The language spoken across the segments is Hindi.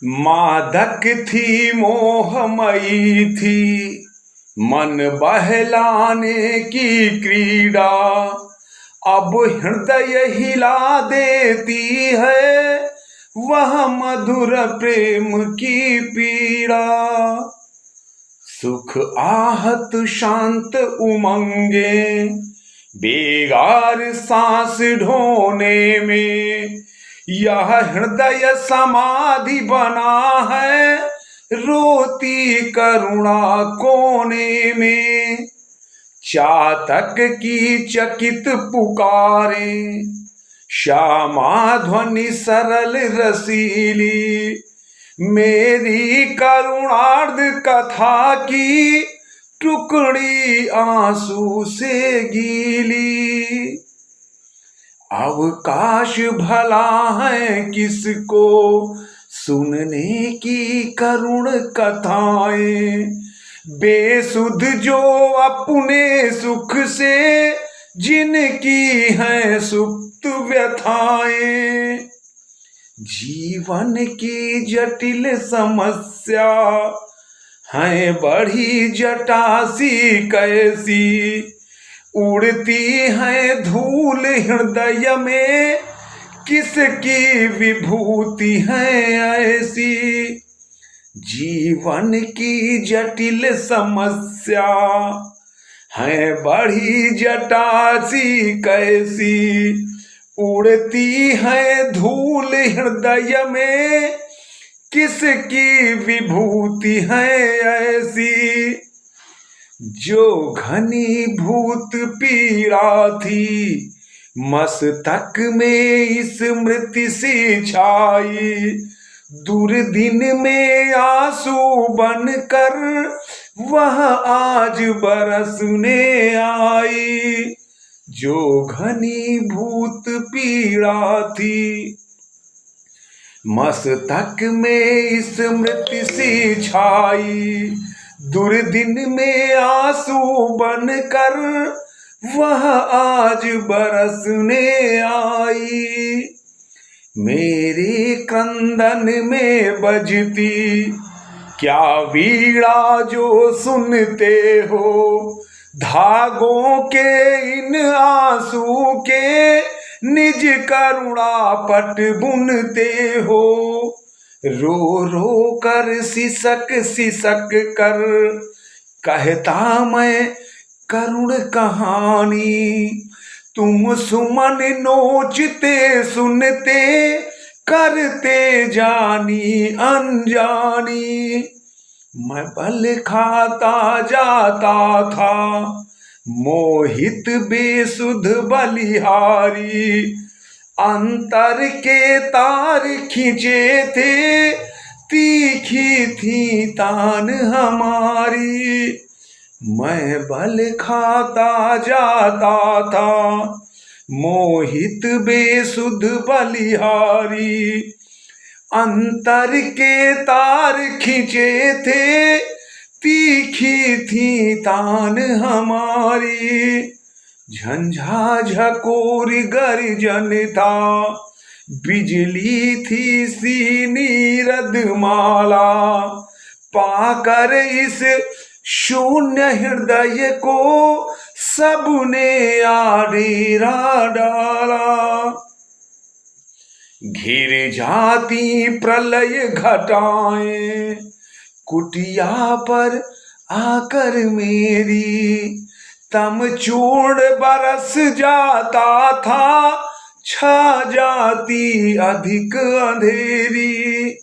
मादक थी मोहमयी थी, मन बहलाने की क्रीड़ा, अब हृदय हिला देती है वह मधुर प्रेम की पीड़ा। सुख आहत शांत उमंगे, बेगार सांस ढोने में, यह हृदय समाधि बना है रोती करुणा कोने में। चातक की चकित पुकारे, श्यामा ध्वनि सरल रसीली, मेरी करुणार्ध कथा की टुकड़ी आंसू से गीली। अवकाश भला है किसको सुनने की करुण कथाएं, बेसुध जो अपने सुख से जिनकी हैं सुप्त व्यथाएं। जीवन की जटिल समस्या है बड़ी जटासी कैसी, उड़ती है धूल हृदय में किसकी विभूति है ऐसी। जीवन की जटिल समस्या है बड़ी जटासी कैसी, उड़ती है धूल हृदय में किसकी विभूति है ऐसी। जो घनीभूत पीड़ा थी मस्तक में स्मृति सी छाई, दुर्दिन में आंसू बनकर वह आज बरसने आई। जो घनीभूत पीड़ा थी मस्तक में स्मृति सी छाई, दुर्दिन में आंसू बनकर वह आज बरसने आई। मेरे क्रंदन में बजती क्या वीणा जो सुनते हो, धागों के इन आंसू के निज करुणा पट बुनते हो। रो रो कर सिसक सिसक कर कहता मैं करुण कहानी, तुम सुमन नोचते सुनते करते जानी अनजानी। मैं बल खाता जाता था मोहित बेसुध बलिहारी, अंतर के तार खींचे थे तीखी थी तान हमारी। मैं बल खाता जाता था मोहित बेसुध बलिहारी, अंतर के तार खींचे थे तीखी थी तान हमारी। झंझा झकोर गर्जन था बिजली थी सी नीरद माला, पाकर इस शून्य हृदय को सबने आडेरा डाला। घिर जाती प्रलय घटाएं कुटिया पर आकर मेरी, तम चूर्ण बरस जाता था छा जाती अधिक अंधेरी।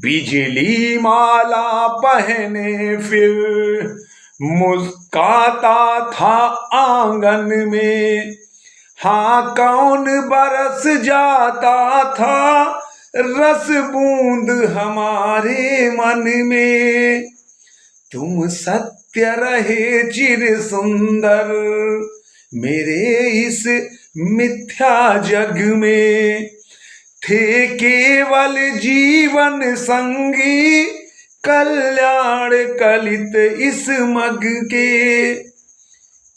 बिजली माला पहने फिर मुस्काता था आंगन में, हाँ कौन बरस जाता था रस बूंद हमारे मन में। तुम सत्य रहे चिर सुंदर मेरे इस मिथ्या जग में, थे केवल जीवन संगी कल्याण कलित इस मग के।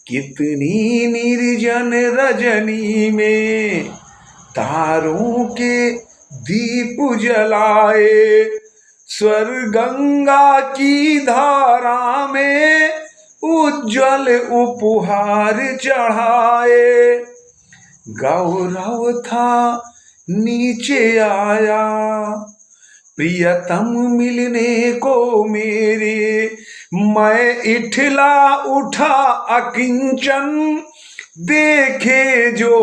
कितनी निर्जन रजनी में तारों के दीप जलाए, स्वर गंगा की धारा में उज्जवल उपहार चढ़ाए। गौरव था नीचे आया, प्रियतम मिलने को मेरे, मैं इठला उठा अकिंचन, देखे जो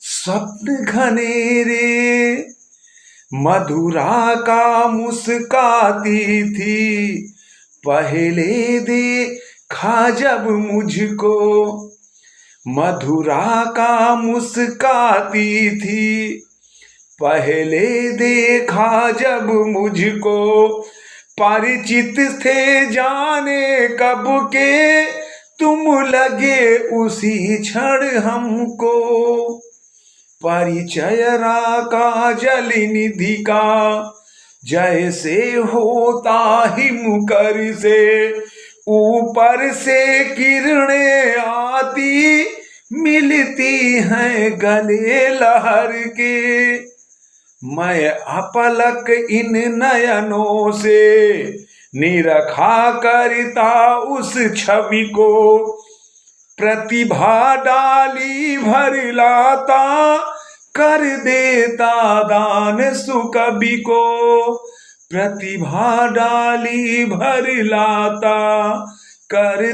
स्वप्न घनेरे। मधुरा का मुस्काती थी, पहले देखा जब मुझको, मधुरा का मुस्काती थी, पहले देखा जब मुझको। परिचित थे जाने कब के, तुम लगे उसी क्षण हमको। परिचय का जल निधि का, जैसे होता हिमकर से, ऊपर से किरणें आती, मिलती हैं गले लहर के। मैं अपलक इन नयनों से निरखा करता उस छवि को, प्रतिभा डाली भर लाता, कर देता दान सुकवि को। प्रतिभा डाली भर लाता, कर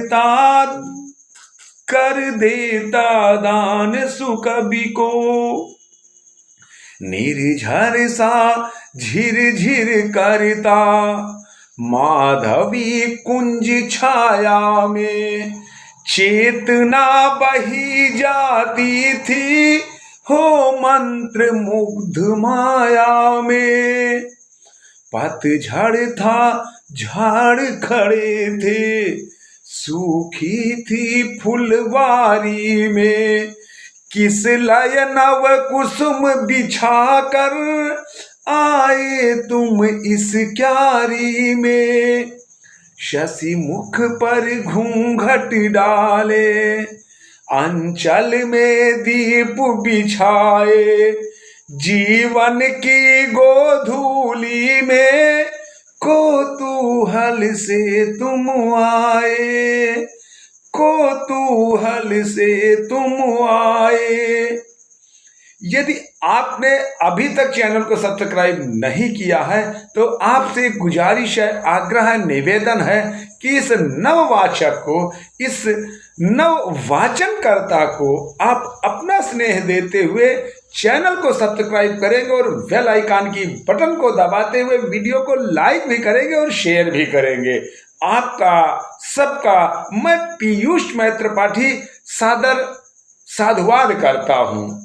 देता दान सुकवि को। निर्झर सा झिरझिर करता, माधवी कुंज छाया में, चेतना बही जाती थी, हो मंत्र मुग्ध माया में। पतझड़ था, झाड़ खड़े थे, सूखी थी फुलवारी में, किस लय नव कुसुम बिछाकर आए तुम इस क्यारी में। शशि मुख पर घूंघट डाले, अंचल में दीप बिछाए, जीवन की गोधूली में कौतूहल से तुम आए, कौतूहल से तुम आए। यदि आपने अभी तक चैनल को सब्सक्राइब नहीं किया है तो आपसे गुजारिश है, आग्रह है, निवेदन है कि इस नववाचक को, इस नववाचनकर्ता को आप अपना स्नेह देते हुए चैनल को सब्सक्राइब करेंगे और बेल आइकन की बटन को दबाते हुए वीडियो को लाइक भी करेंगे और शेयर भी करेंगे। आपका सबका मैं पीयूष मैत्र पाठी सादर साधुवाद करता हूँ।